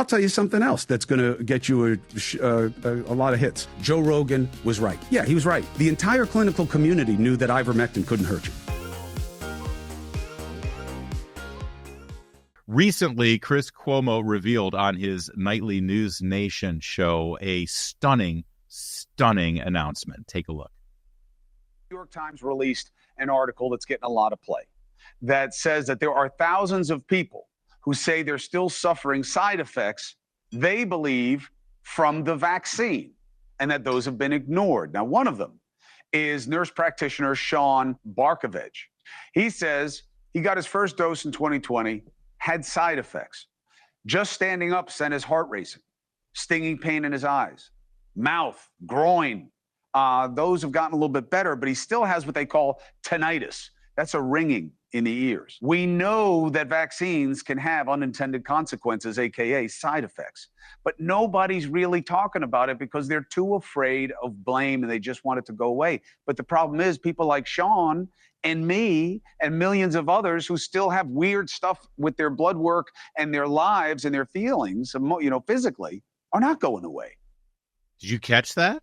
I'll tell you something else that's going to get you a lot of hits. Joe Rogan was right. Yeah, he was right. The entire clinical community knew that ivermectin couldn't hurt you. Recently, Chris Cuomo revealed on his nightly News Nation show a stunning announcement. Take a look. New York Times released an article that's getting a lot of play that says that there are thousands of people who say they're still suffering side effects they believe from the vaccine and that those have been ignored. Now, one of them is nurse practitioner Sean Barkovich. He says he got his first dose in 2020, had side effects. Just standing up sent his heart racing, stinging pain in his eyes, mouth, groin. Those have gotten a little bit better, but he still has what they call tinnitus. That's a ringing in the ears. We know that vaccines can have unintended consequences, AKA side effects, but nobody's really talking about it because they're too afraid of blame and they just want it to go away. But the problem is people like Sean and me and millions of others who still have weird stuff with their blood work and their lives and their feelings, physically, are not going away. Did you catch that?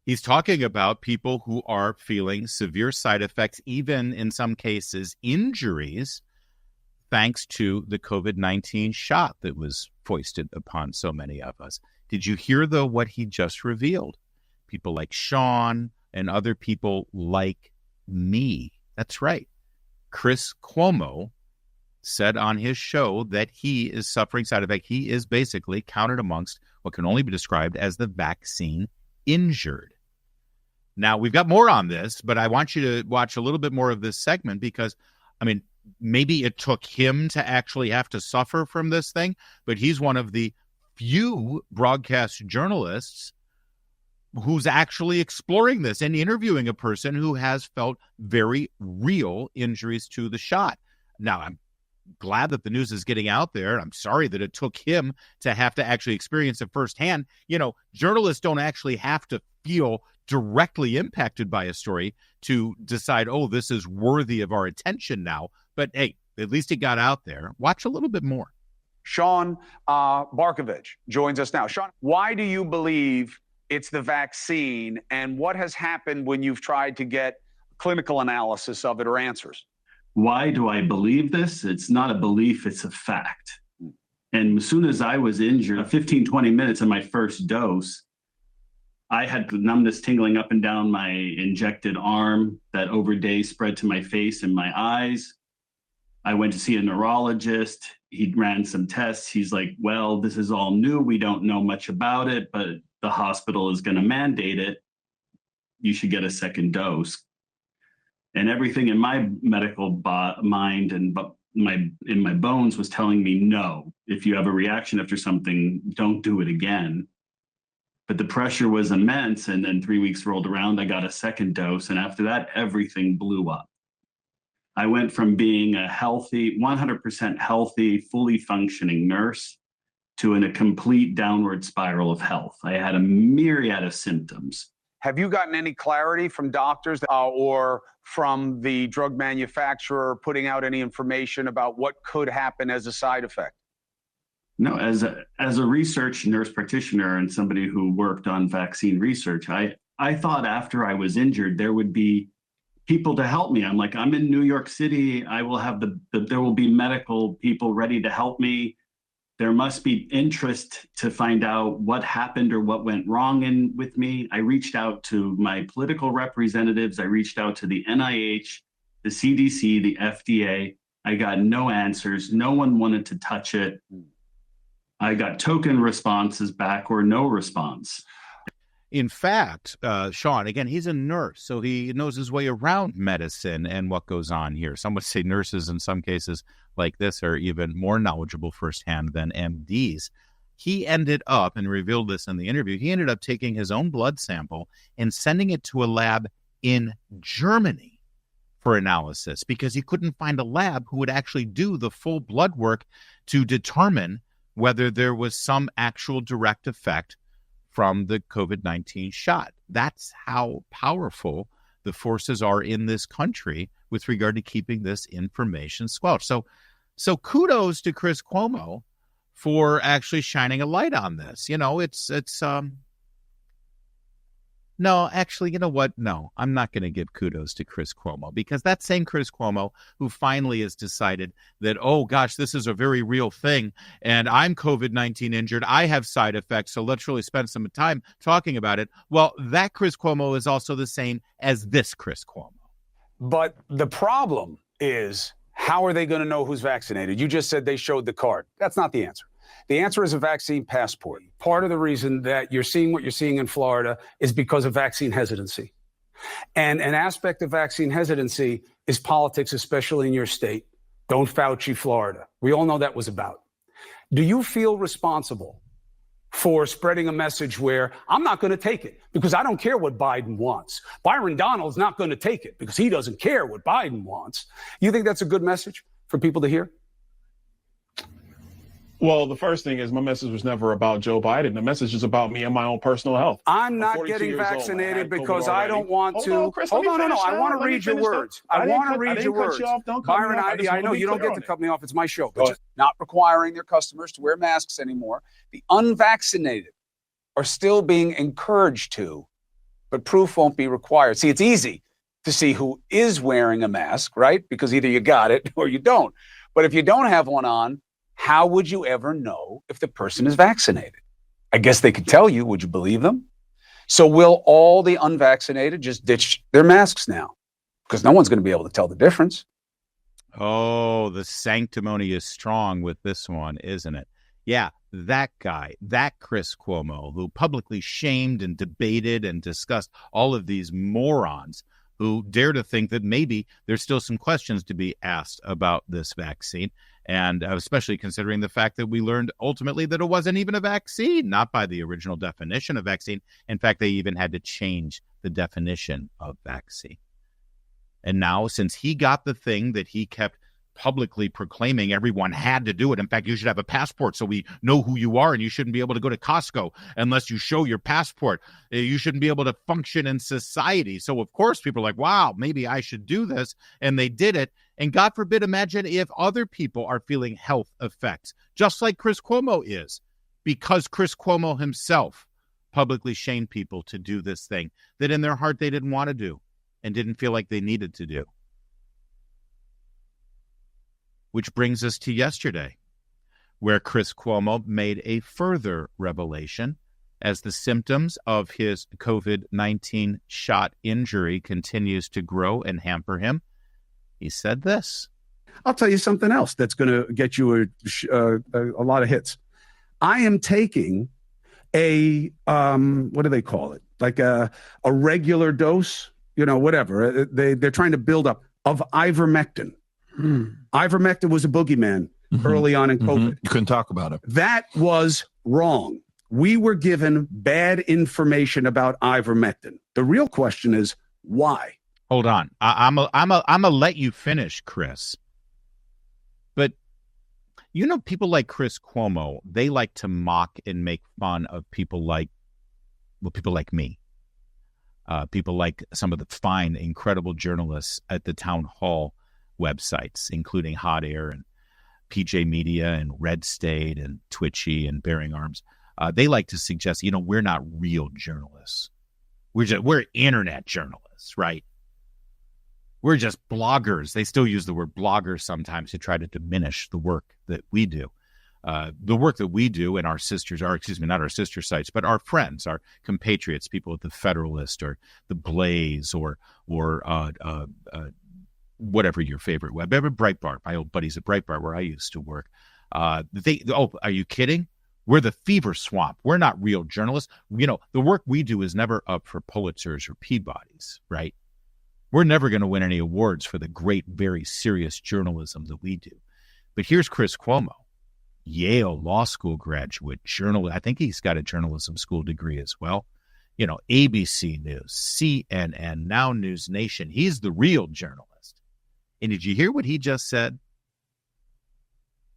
He's talking about people who are feeling severe side effects, even in some cases injuries, thanks to the COVID-19 shot that was foisted upon so many of us. Did you hear, though, what he just revealed? People like Sean and other people like me. That's right. Chris Cuomo said on his show that he is suffering side effects. He is basically counted amongst what can only be described as the vaccine injured. Now, we've got more on this, but I want you to watch a little bit more of this segment because, maybe it took him to actually have to suffer from this thing, but he's one of the few broadcast journalists who's actually exploring this and interviewing a person who has felt very real injuries to the shot. Now, I'm glad that the news is getting out there. I'm sorry that it took him to have to actually experience it firsthand. Journalists don't actually have to feel directly impacted by a story to decide, oh, this is worthy of our attention now. But hey, at least it got out there. Watch a little bit more. Sean Barkovich joins us now. Sean, why do you believe it's the vaccine, and what has happened when you've tried to get clinical analysis of it or answers? Why do I believe this? It's not a belief, it's a fact. And as soon as I was injured, 15, 20 minutes of my first dose, I had numbness tingling up and down my injected arm that over days spread to my face and my eyes. I went to see a neurologist. He ran some tests. He's like, well, this is all new. We don't know much about it, but the hospital is going to mandate it. You should get a second dose. And everything in my medical mind and in my bones was telling me, no, if you have a reaction after something, don't do it again. But the pressure was immense. And then 3 weeks rolled around, I got a second dose. And after that, everything blew up. I went from being a healthy, 100% healthy, fully functioning nurse to in a complete downward spiral of health. I had a myriad of symptoms. Have you gotten any clarity from doctors or from the drug manufacturer putting out any information about what could happen as a side effect? No, as a research nurse practitioner and somebody who worked on vaccine research, I thought after I was injured, there would be people to help me. I'm like, I'm in New York City. I will have there will be medical people ready to help me. There must be interest to find out what happened or what went wrong with me. I reached out to my political representatives. I reached out to the NIH, the CDC, the FDA. I got no answers. No one wanted to touch it. I got token responses back or no response. In fact, Sean, again, he's a nurse, so he knows his way around medicine and what goes on here. Some would say nurses in some cases like this are even more knowledgeable firsthand than MDs. He ended up, and revealed this in the interview, he ended up taking his own blood sample and sending it to a lab in Germany for analysis because he couldn't find a lab who would actually do the full blood work to determine whether there was some actual direct effect from the COVID-19 shot. That's how powerful the forces are in this country with regard to keeping this information squelched. So kudos to Chris Cuomo for actually shining a light on this. No, actually, you know what? No, I'm not going to give kudos to Chris Cuomo, because that same Chris Cuomo who finally has decided that, oh, gosh, this is a very real thing, and I'm COVID-19 injured. I have side effects, so let's really spend some time talking about it. Well, that Chris Cuomo is also the same as this Chris Cuomo. But the problem is, how are they going to know who's vaccinated? You just said they showed the card. That's not the answer. The answer is a vaccine passport. Part of the reason that you're seeing what you're seeing in Florida is because of vaccine hesitancy. And an aspect of vaccine hesitancy is politics, especially in your state. Don't Fauci, Florida. We all know that was about. Do you feel responsible for spreading a message where I'm not going to take it because I don't care what Biden wants? Byron Donald's not going to take it because he doesn't care what Biden wants. You think that's a good message for people to hear? Well, the first thing is my message was never about Joe Biden. The message is about me and my own personal health. I'm not getting vaccinated because I don't want to. Hold on, Chris, hold on, no. I want to read your words. I want to read your words. Byron, I know you don't get to cut me off. It's my show. But just not requiring their customers to wear masks anymore. The unvaccinated are still being encouraged to, but proof won't be required. See, it's easy to see who is wearing a mask, right? Because either you got it or you don't. But if you don't have one on, how would you ever know if the person is vaccinated? I guess they could tell you. Would you believe them? So will all the unvaccinated just ditch their masks now? Because no one's going to be able to tell the difference. Oh, the sanctimony is strong with this one, isn't it? Yeah, that guy, that Chris Cuomo, who publicly shamed and debated and discussed all of these morons who dare to think that maybe there's still some questions to be asked about this vaccine. And especially considering the fact that we learned ultimately that it wasn't even a vaccine, not by the original definition of vaccine. In fact, they even had to change the definition of vaccine. And now, since he got the thing that he kept publicly proclaiming everyone had to do it. In fact, you should have a passport so we know who you are, and you shouldn't be able to go to Costco unless you show your passport. You shouldn't be able to function in society. So, of course, people are like, wow, maybe I should do this. And they did it. And God forbid, imagine if other people are feeling health effects, just like Chris Cuomo is, because Chris Cuomo himself publicly shamed people to do this thing that in their heart they didn't want to do and didn't feel like they needed to do. Which brings us to yesterday, where Chris Cuomo made a further revelation as the symptoms of his COVID-19 shot injury continues to grow and hamper him. He said this. I'll tell you something else that's going to get you a lot of hits. I am taking a, what do they call it? Like a regular dose, whatever. They're trying to build up of ivermectin. Ivermectin was a boogeyman early on in COVID. You couldn't talk about it. That was wrong. We were given bad information about ivermectin. The real question is why? Hold on. I'm gonna let you finish, Chris. But people like Chris Cuomo, they like to mock and make fun of people like me. People like some of the fine, incredible journalists at the town hall websites, including Hot Air and PJ Media and Red State and Twitchy and Bearing Arms. They like to suggest, we're not real journalists. We're internet journalists, right? We're just bloggers. They still use the word bloggers sometimes to try to diminish the work that we do. The work that we do and our sisters, not our sister sites, but our friends, our compatriots, people at the Federalist or the Blaze or whatever your favorite web, Breitbart, my old buddies at Breitbart where I used to work. Are you kidding? We're the fever swamp. We're not real journalists. The work we do is never up for Pulitzers or Peabodys, right? We're never going to win any awards for the great, very serious journalism that we do. But here's Chris Cuomo, Yale Law School graduate, journalist. I think he's got a journalism school degree as well. ABC News, CNN, Now News Nation. He's the real journalist. And did you hear what he just said?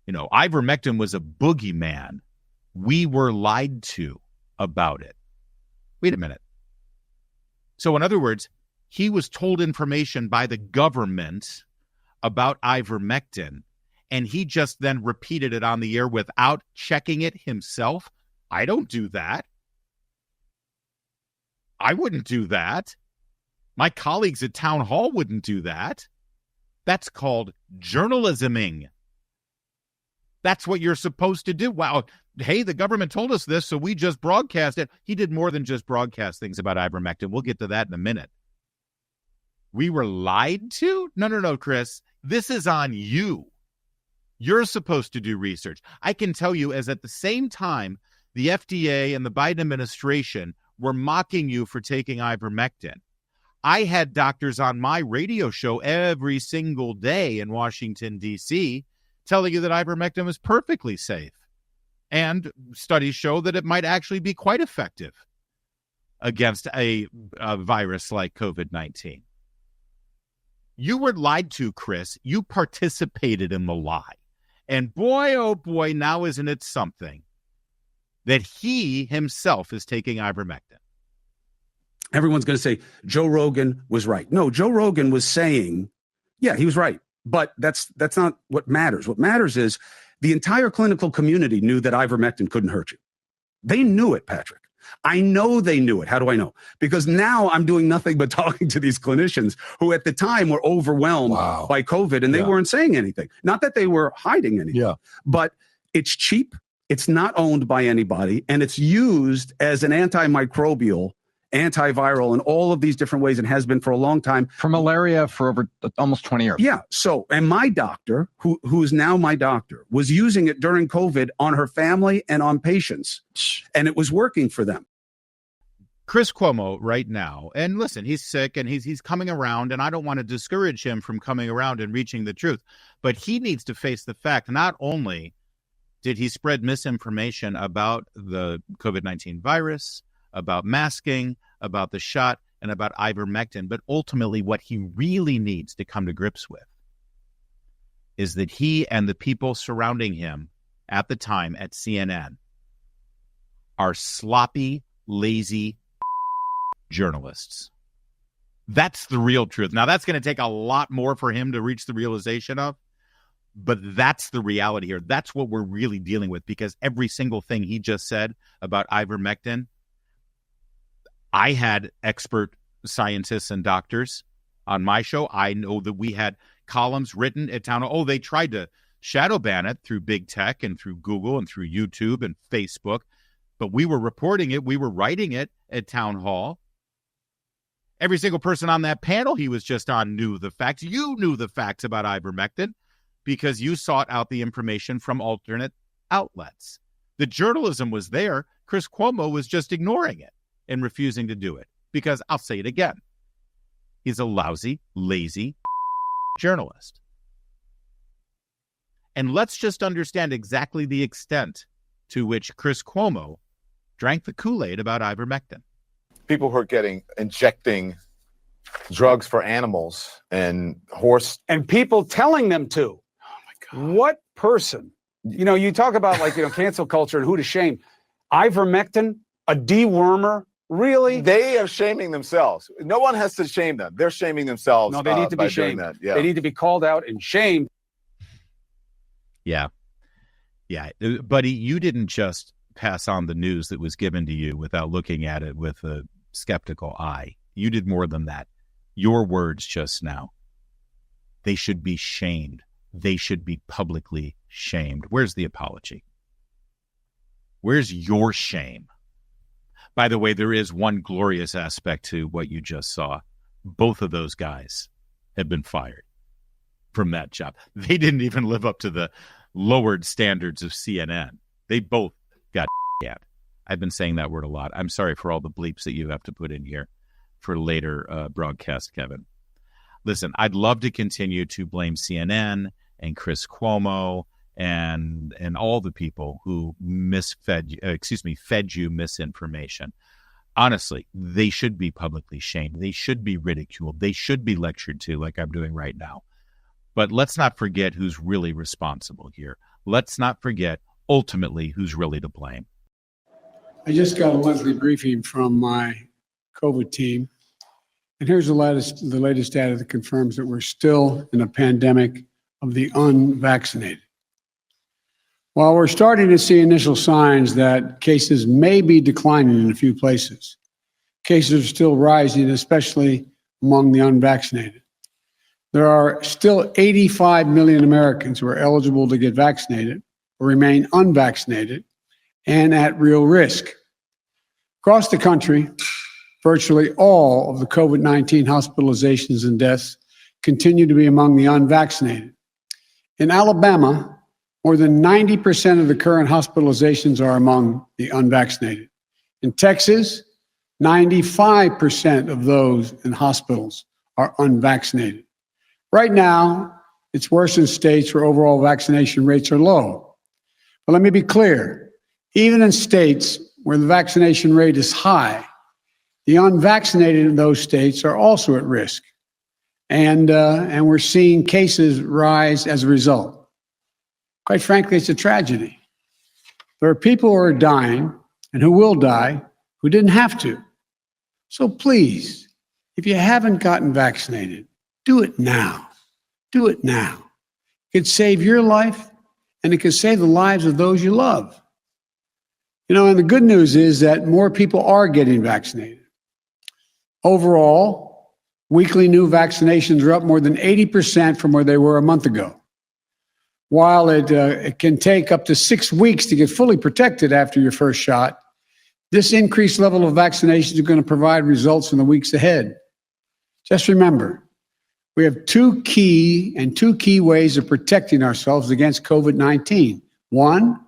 Ivermectin was a boogeyman. We were lied to about it. Wait a minute. So in other words, he was told information by the government about ivermectin, and he just then repeated it on the air without checking it himself. I don't do that. I wouldn't do that. My colleagues at Town Hall wouldn't do that. That's called journalisming. That's what you're supposed to do. Wow. Hey, the government told us this, so we just broadcast it. He did more than just broadcast things about ivermectin. We'll get to that in a minute. We were lied to? No, Chris. This is on you. You're supposed to do research. I can tell you, as at the same time, the FDA and the Biden administration were mocking you for taking ivermectin. I had doctors on my radio show every single day in Washington, D.C., telling you that ivermectin was perfectly safe. And studies show that it might actually be quite effective against a virus like COVID-19. You were lied to, Chris. You participated in the lie. And boy, oh boy, now isn't it something that he himself is taking ivermectin? Everyone's going to say Joe Rogan was right. No, Joe Rogan was saying, yeah, he was right. But that's not what matters. What matters is the entire clinical community knew that ivermectin couldn't hurt you. They knew it, Patrick. I know they knew it. How do I know? Because now I'm doing nothing but talking to these clinicians who at the time were overwhelmed by COVID and they weren't saying anything. Not that they were hiding anything, but it's cheap. It's not owned by anybody. And it's used as an antimicrobial, antiviral in all of these different ways and has been for a long time. For malaria for over almost 20 years. Yeah. So, and my doctor, who's now my doctor, was using it during COVID on her family and on patients, and it was working for them. Chris Cuomo right now, and listen, he's sick and he's coming around, and I don't want to discourage him from coming around and reaching the truth, but he needs to face the fact not only did he spread misinformation about the COVID-19 virus, about masking, about the shot, and about ivermectin, but ultimately what he really needs to come to grips with is that he and the people surrounding him at the time at CNN are sloppy, lazy journalists. That's the real truth. Now, that's going to take a lot more for him to reach the realization of, but that's the reality here. That's what we're really dealing with, because every single thing he just said about ivermectin, I had expert scientists and doctors on my show. I know that we had columns written at Town Hall. Oh, they tried to shadow ban it through big tech and through Google and through YouTube and Facebook, but we were reporting it. We were writing it at Town Hall. Every single person on that panel he was just on knew the facts. You knew the facts about ivermectin because you sought out the information from alternate outlets. The journalism was there. Chris Cuomo was just ignoring it and refusing to do it because, I'll say it again, he's a lousy, lazy journalist. And let's just understand exactly the extent to which Chris Cuomo drank the Kool-Aid about ivermectin. People who are injecting drugs for animals and horse. And people telling them to. Oh my God. What person? You talk about cancel culture and who to shame. Ivermectin, a dewormer. Really? They are shaming themselves. No one has to shame them. They're shaming themselves. No, they need to be shamed. Yeah. They need to be called out and shamed. Yeah. Buddy, you didn't just pass on the news that was given to you without looking at it with a skeptical eye. You did more than that. Your words just now, they should be shamed. They should be publicly shamed. Where's the apology? Where's your shame? By the way, there is one glorious aspect to what you just saw. Both of those guys have been fired from that job. They didn't even live up to the lowered standards of CNN. They both got at. I've been saying that word a lot. I'm sorry for all the bleeps that you have to put in here for later broadcast, Kevin. Listen, I'd love to continue to blame CNN and Chris Cuomo and all the people who fed you misinformation. Honestly, they should be publicly shamed. They should be ridiculed. They should be lectured to, like I'm doing right now. But let's not forget who's really responsible here. Let's not forget, ultimately, who's really to blame. I just got a monthly briefing from my COVID team. And here's the latest data that confirms that we're still in a pandemic of the unvaccinated. While we're starting to see initial signs that cases may be declining in a few places, cases are still rising, especially among the unvaccinated. There are still 85 million Americans who are eligible to get vaccinated or remain unvaccinated and at real risk. Across the country, virtually all of the COVID-19 hospitalizations and deaths continue to be among the unvaccinated. In Alabama, more than 90% of the current hospitalizations are among the unvaccinated. In Texas, 95% of those in hospitals are unvaccinated. Right now, it's worse in states where overall vaccination rates are low. But let me be clear, even in states where the vaccination rate is high, the unvaccinated in those states are also at risk. And we're seeing cases rise as a result. Quite frankly, it's a tragedy. There are people who are dying and who will die who didn't have to. So please, if you haven't gotten vaccinated, do it now. Do it now. It could save your life and it could save the lives of those you love. And the good news is that more people are getting vaccinated. Overall, weekly new vaccinations are up more than 80% from where they were a month ago. While it can take up to 6 weeks to get fully protected after your first shot, this increased level of vaccinations is going to provide results in the weeks ahead. Just remember, we have two key ways of protecting ourselves against COVID-19. One,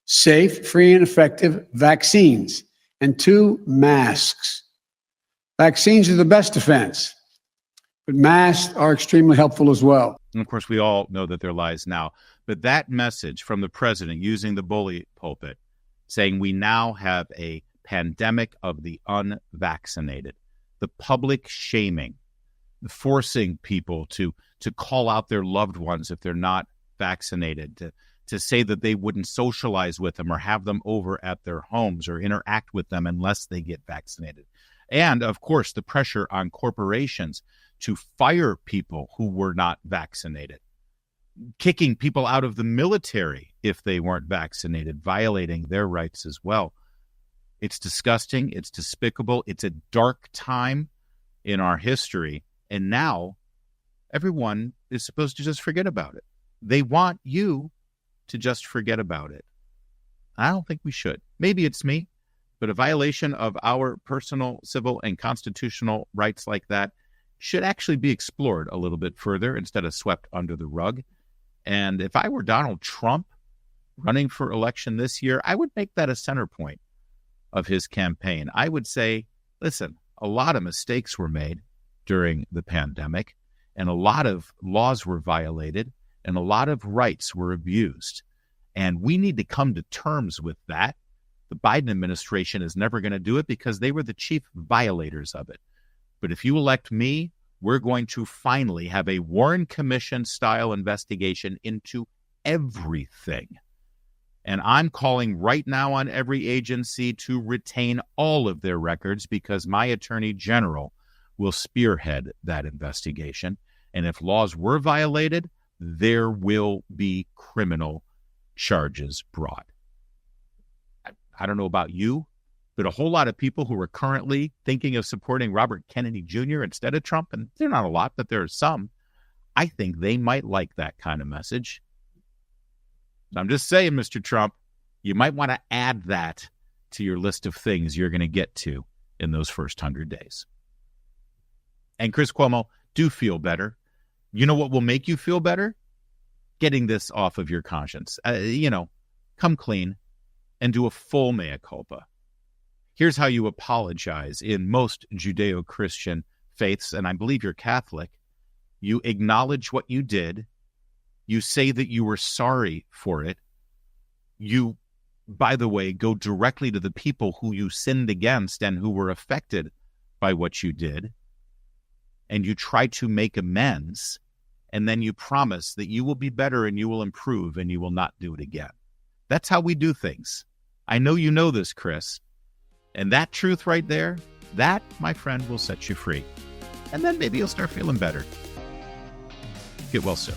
safe, free, and effective vaccines. And two, masks. Vaccines are the best defense, but masks are extremely helpful as well. And of course, we all know that they're lies now. But that message from the president using the bully pulpit, saying we now have a pandemic of the unvaccinated, the public shaming, forcing people to call out their loved ones if they're not vaccinated, to say that they wouldn't socialize with them or have them over at their homes or interact with them unless they get vaccinated. And, of course, the pressure on corporations to fire people who were not vaccinated, kicking people out of the military if they weren't vaccinated, violating their rights as well. It's disgusting. It's despicable. It's a dark time in our history. And now everyone is supposed to just forget about it. They want you to just forget about it. I don't think we should. Maybe it's me, but a violation of our personal, civil, and constitutional rights like that should actually be explored a little bit further instead of swept under the rug. And if I were Donald Trump running for election this year, I would make that a center point of his campaign. I would say, listen, a lot of mistakes were made during the pandemic, and a lot of laws were violated, and a lot of rights were abused. And we need to come to terms with that. The Biden administration is never going to do it because they were the chief violators of it. But if you elect me, we're going to finally have a Warren Commission-style investigation into everything. And I'm calling right now on every agency to retain all of their records because my attorney general will spearhead that investigation. And if laws were violated, there will be criminal charges brought. I don't know about you, but a whole lot of people who are currently thinking of supporting Robert Kennedy Jr. instead of Trump, and they're not a lot, but there are some, I think they might like that kind of message. I'm just saying, Mr. Trump, you might want to add that to your list of things you're going to get to in those first 100 days. And Chris Cuomo, do feel better. You know what will make you feel better? Getting this off of your conscience. Come clean and do a full mea culpa. Here's how you apologize in most Judeo-Christian faiths, and I believe you're Catholic. You acknowledge what you did. You say that you were sorry for it. You, by the way, go directly to the people who you sinned against and who were affected by what you did. And you try to make amends. And then you promise that you will be better and you will improve and you will not do it again. That's how we do things. I know you know this, Chris. And that truth right there, that, my friend, will set you free. And then maybe you'll start feeling better. Get well soon.